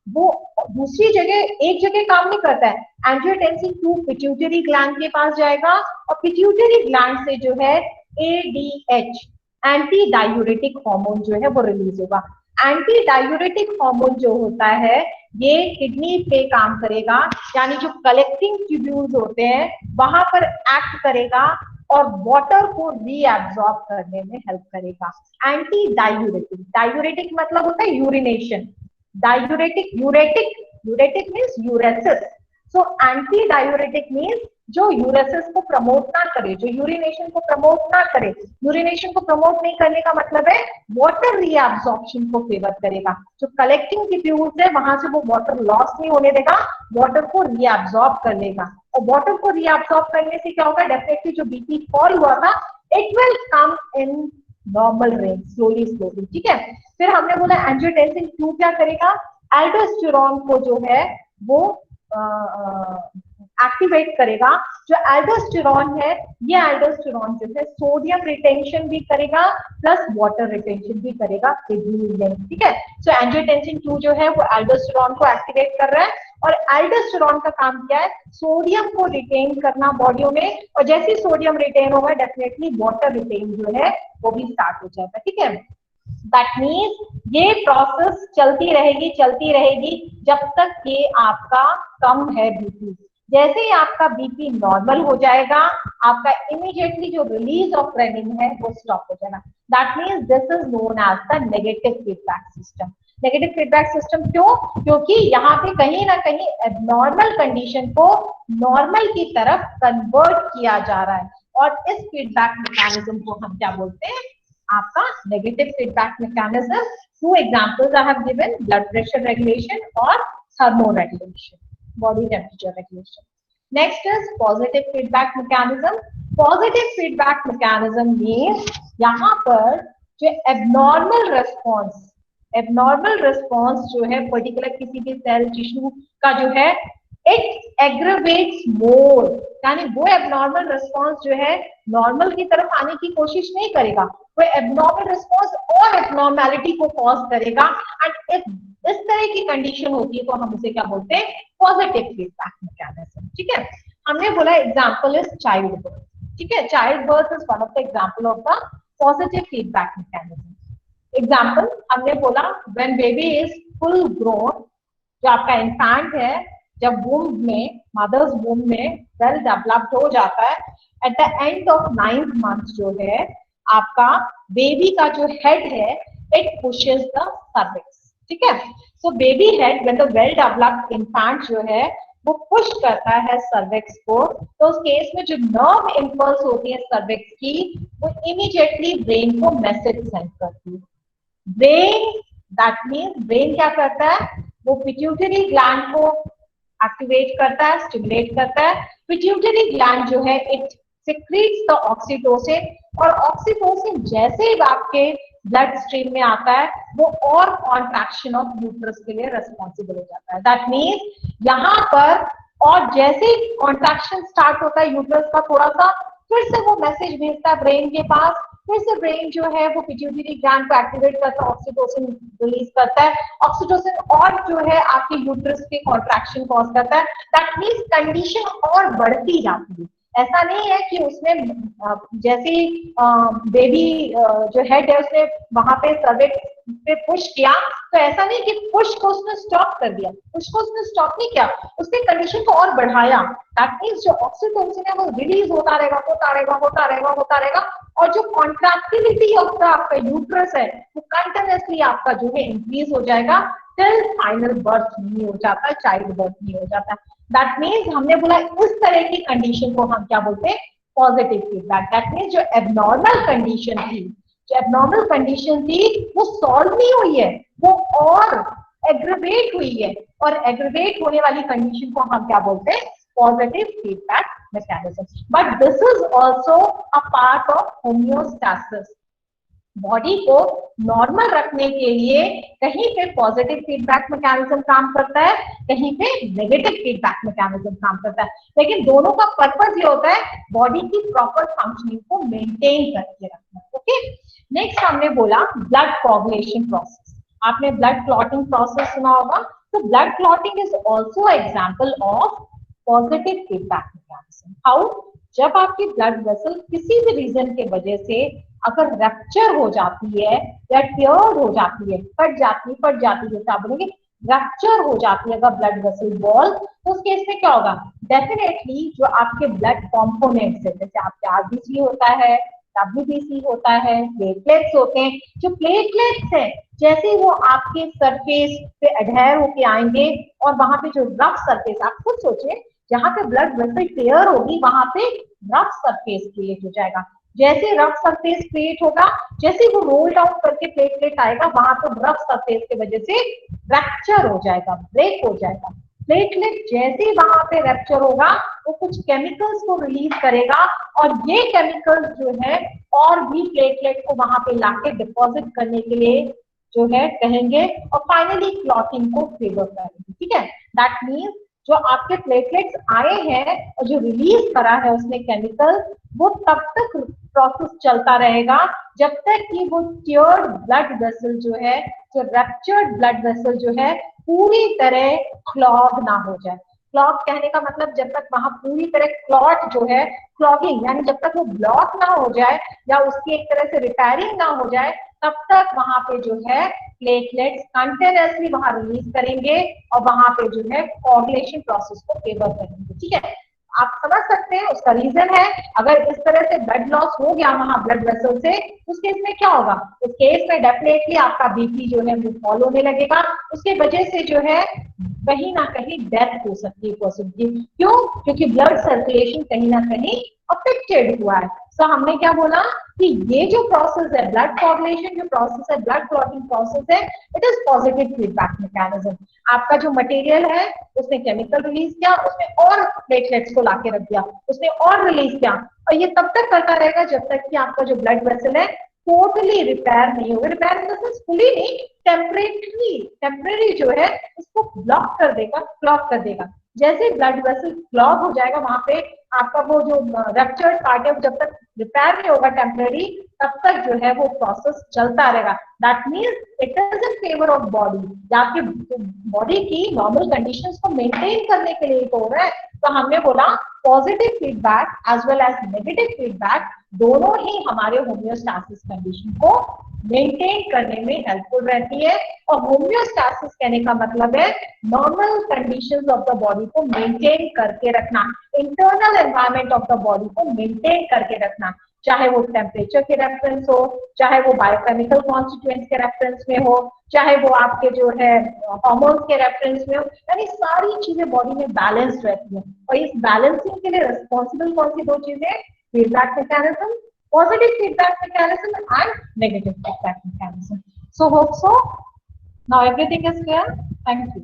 वो दूसरी जगह एक जगह काम नहीं करता है। एंजियोटेंसिन 2 पिट्यूटरी ग्लैंड के पास जाएगा और पिट्यूटरी ग्लैंड से जो है ADH एंटी डायूरेटिक हार्मोन जो है वो रिलीज होगा। एंटी डायूरेटिक हार्मोन जो होता है ये किडनी पे काम करेगा, यानी जो कलेक्टिंग ट्यूब्यूल्स होते हैं वहां पर एक्ट करेगा और वाटर को रीअब्सॉर्ब करने में हेल्प करेगा। एंटी डायूरेटिक, डायूरेटिक मतलब होता है urination, diuretic uretic, uretic means uresis. So anti diuretic means जो यूरेसिस को प्रमोट ना करे, जो यूरिनेशन को प्रमोट ना करे। यूरिनेशन को प्रमोट नहीं करने का मतलब है वाटर रीअब्सॉर्प्शन को फेवर करेगा। जो कलेक्टिंग ट्यूब्यूल्स है वहां से वो वाटर लॉस नहीं होने देगा, वाटर को रीअब्सॉर्ब कर लेगा। और वाटर को रीअब्सॉर्ब करने से क्या होगा, डेफिनेटली जो बीपी फॉल हुआ था it will come in normal range slowly slowly. ठीक है, फिर हमने बोला एंजियोटेंसिन 2 क्या करेगा, एल्डोस्टेरोन को जो है वो एक्टिवेट करेगा। जो एल्डोस्टेरोन है ये एल्डोस्टेरोन जो है सोडियम रिटेंशन भी करेगा प्लस वाटर रिटेंशन भी करेगा किडनी में। ठीक है, सो एंजियोटेंसिन 2 जो है वो एल्डोस्टेरोन को एक्टिवेट कर रहा है, और एल्डोस्टेरोन का काम क्या है, सोडियम को रिटेन करना बॉडी में, और जैसे ही सोडियम रिटेन होगा डेफिनेटली वाटर रिटेन जो है वो भी स्टार्ट हो जाएगा। ठीक है, दैट मीन्स ये प्रोसेस चलती रहेगी जब तक ये आपका कम है बीपी। जैसे ही आपका बीपी नॉर्मल हो जाएगा आपका इमीडिएटली जो रिलीज ऑफ रेनिन है वो स्टॉप हो जाएगा। That means this is known as the negative feedback system. Negative feedback system क्यों, क्योंकि यहाँ पे कहीं ना कहीं एबनॉर्मल कंडीशन को नॉर्मल की तरफ कन्वर्ट किया जा रहा है, और इस फीडबैक मैकेनिज्म को हम क्या बोलते हैं, आपका negative feedback mechanism. Two examples I have given, blood pressure regulation और thermo regulation, body temperature regulation. Next is positive feedback mechanism. Positive feedback mechanism means यहाँ पर जो abnormal response जो है पर्टिकुलर किसी भी सेल टिश्यू का जो है इट एग्रेवेट्स मोर, यानी वो एबनॉर्मल रिस्पॉन्स जो है नॉर्मल की तरफ आने की कोशिश नहीं करेगा, वो एबनॉर्मल रिस्पॉन्स और एबनॉर्मेलिटी को कॉज करेगा। एंड इस तरह की कंडीशन होती है तो हम उसे क्या बोलते हैं, पॉजिटिव फीडबैक मैकेनिज्म। ठीक है, हमने बोला एग्जांपल इज चाइल्ड बर्थ। ठीक है, child birth is one of the example of the positive feedback mechanism. Example हमने बोला when baby is full grown, जो आपका इन्फेंट है जब वूम में, मदर्स वूम में वेल डेवलप्ड हो जाता है, at the end of 9th month जो है आपका बेबी का जो हेड है इट पुशेस द सर्विक्स। ठीक है, so baby head when the well developed infant जो है वो पुश करता है सर्विक्स को, तो उस केस में जो नर्व इंपल्स होती है सर्विक्स की वो इमीडिएटली ब्रेन को मैसेज सेंड करती है। ब्रेन, दैट मीन्स ब्रेन क्या करता है, वो पिट्यूटरी ग्लैंड को एक्टिवेट करता है, स्टिमुलेट करता है। पिट्यूटरी ग्लैंड जो है इट सिक्रीट्स द ऑक्सीटोसिन, और ऑक्सीटोसिन जैसे ही आपके ब्लड स्ट्रीम में आता है वो और कॉन्ट्रैक्शन ऑफ यूट्रस के लिए रेस्पॉन्सिबल हो जाता है। दैट मीन्स यहाँ पर, और जैसे ही कॉन्ट्रैक्शन स्टार्ट होता है यूट्रस का थोड़ा सा, फिर से वो मैसेज भेजता है ब्रेन के पास, फिर से ब्रेन जो है वो पिट्यूटरी ग्लैंड को एक्टिवेट करता है, ऑक्सीटोसिन रिलीज करता है, ऑक्सीटोसिन और जो है आपके यूट्रस के कॉन्ट्रैक्शन कॉज करता है। दैट मीन्स कंडीशन और बढ़ती जाती है, ऐसा नहीं है कि उसने जैसे बेबी जो हेड है उसने वहां पे सर्विक्स पे पुश किया, तो ऐसा नहीं कि पुश को उसने स्टॉप कर दिया, पुश को उसने स्टॉप नहीं किया, उसने कंडीशन को और बढ़ाया। दैट मींस जो ऑक्सीटोसिन है वो रिलीज होता रहेगा होता रहेगा होता रहेगा होता रहेगा, और जो कॉन्ट्रैक्टिलिटी ऑफ आपका यूट्रस है वो कंटिन्यूअसली आपका जो है इंक्रीज हो जाएगा टिल फाइनल बर्थ नहीं हो जाता, चाइल्ड बर्थ नहीं हो जाता। दैट मीन्स हमने बोला इस तरह की कंडीशन को हम क्या बोलते हैं, पॉजिटिव फीडबैक। दैट मीन्स जो एबनॉर्मल कंडीशन थी, जो एबनॉर्मल कंडीशन थी वो सॉल्व नहीं हुई है, वो और एग्रीवेट हुई है, और एग्रीवेट होने वाली कंडीशन को हम क्या बोलते हैं, positive feedback mechanism. But this is also a part of homeostasis. Body को नॉर्मल रखने के लिए कहीं पे पॉजिटिव फीडबैक मैकेनिज्म काम करता है, कहीं पे नेगेटिव फीडबैक मैकेनिज्म काम करता है, लेकिन दोनों का पर्पस ये होता है बॉडी की प्रॉपर फंक्शनिंग को मेंटेन करके रखना। ओके, नेक्स्ट हमने बोला ब्लड कोगुलेशन प्रोसेस। आपने ब्लड क्लॉटिंग प्रोसेस सुना होगा, तो blood clotting is also example of positive feedback mechanism. How? जब आपकी ब्लड वेसल किसी भी रीजन के वजह से अगर रप्चर हो जाती है या टियर हो जाती है, फट जाती है, क्या बोलेंगे, रप्चर हो जाती है अगर ब्लड वेसल वॉल, तो उस केस में क्या होगा, डेफिनेटली जो आपके ब्लड कॉम्पोनेंट्स है, जैसे आपके आरबीसी होता है, डब्ल्यूबीसी होता है, प्लेटलेट्स होते हैं, जो प्लेटलेट्स है जैसे वो आपके सरफेस पे अडहेयर होके आएंगे, और वहां पे जो रफ सरफेस, आप खुद सोचिए जहां पे ब्लड वेसल टेयर होगी वहां पे रफ सरफेस क्रिएट हो जाएगा। जैसे रफ सरफेस क्रिएट होगा, जैसे वो रोल डाउन करके प्लेटलेट आएगा, वहां पर रफ सरफेस की वजह से फ्रैक्चर हो जाएगा, ब्रेक हो जाएगा। प्लेटलेट जैसे ही वहां पे रैप्चर होगा, वो कुछ केमिकल्स को रिलीज करेगा, और ये केमिकल्स जो है और भी प्लेटलेट को वहां पे लाके डिपॉजिट करने के लिए जो है कहेंगे, और फाइनली क्लॉटिंग को फेवर करेंगे। ठीक है, दैट मीन्स जो आपके प्लेटलेट्स आए हैं और जो रिलीज करा है उसने केमिकल, वो तब तक प्रोसेस चलता रहेगा जब तक कि वो टियर्ड ब्लड वेसल जो है, जो रैप्चर्ड ब्लड वेसल जो है पूरी तरह क्लॉग ना हो जाए। क्लॉग कहने का मतलब जब तक वहां पूरी तरह क्लॉट जो है, क्लॉगिंग यानी जब तक वो ब्लॉक ना हो जाए या उसकी एक तरह से रिपेयरिंग ना हो जाए, तब तक वहां पे जो है प्लेटलेट्स कंटिन्यूअसली वहां रिलीज करेंगे और वहां पे जो है कोगुलेशन प्रोसेस को फेवर करेंगे। ठीक है, आप समझ सकते हैं उसका रीजन है, अगर इस तरह से ब्लड लॉस हो गया वहां ब्लड वेसल से, उस केस में क्या होगा, उस केस में डेफिनेटली आपका बीपी जो है वो फॉल होने लगेगा, उसके वजह से जो है कहीं ना कहीं डेथ हो सकती है पर्सन की। क्यों? क्योंकि ब्लड सर्कुलेशन कहीं ना कहीं अफेक्टेड हुआ है। तो हमने क्या बोला कि ये जो प्रोसेस है ब्लड कोगुलेशन, जो प्रोसेस है ब्लड क्लॉटिंग प्रोसेस है, it is positive feedback mechanism. आपका जो मटेरियल है उसने केमिकल रिलीज किया, उसने और प्लेटलेट्स को लाके रख दिया, उसने और रिलीज किया, और ये तब तक करता रहेगा जब तक कि आपका जो ब्लड वेसल है टोटली रिपेयर नहीं होगा। Repair in the sense fully नहीं, टेम्परेरी जो है उसको ब्लॉक कर देगा, क्लॉग कर देगा। जैसे ब्लड वेसल क्लॉग हो जाएगा, वहां पे आपका वो जो रप्चर्ड पार्ट है जब तक रिपेयर नहीं होगा टेम्परेरी, तब तक जो है वो प्रोसेस चलता रहेगा। That means it is in favour of body, या आपकी बॉडी की नॉर्मल कंडीशंस को मेंटेन करने के लिए हो रहा है। तो हमने बोला positive feedback as well as negative feedback दोनों ही हमारे होम्योस्टैसिस कंडीशन को मेंटेन करने में हेल्पफुल रहती है। और होम्योस्टैसिस कहने का मतलब है normal conditions of the body को मेंटेन करके रखना, internal environment of the body को मेंटेन करके रखना, चाहे वो टेम्परेचर के रेफरेंस हो, चाहे वो बायोकेमिकल कॉन्स्टिट्यूएंट्स के रेफरेंस में हो, चाहे वो आपके जो है हार्मोन्स के रेफरेंस में हो, यानी सारी चीजें बॉडी में बैलेंस रहती है। और इस बैलेंसिंग के लिए रिस्पॉन्सिबल कौन सी दो चीजें, feedback mechanism, positive feedback mechanism and negative feedback mechanism. So hope so now everything is clear. Thank you.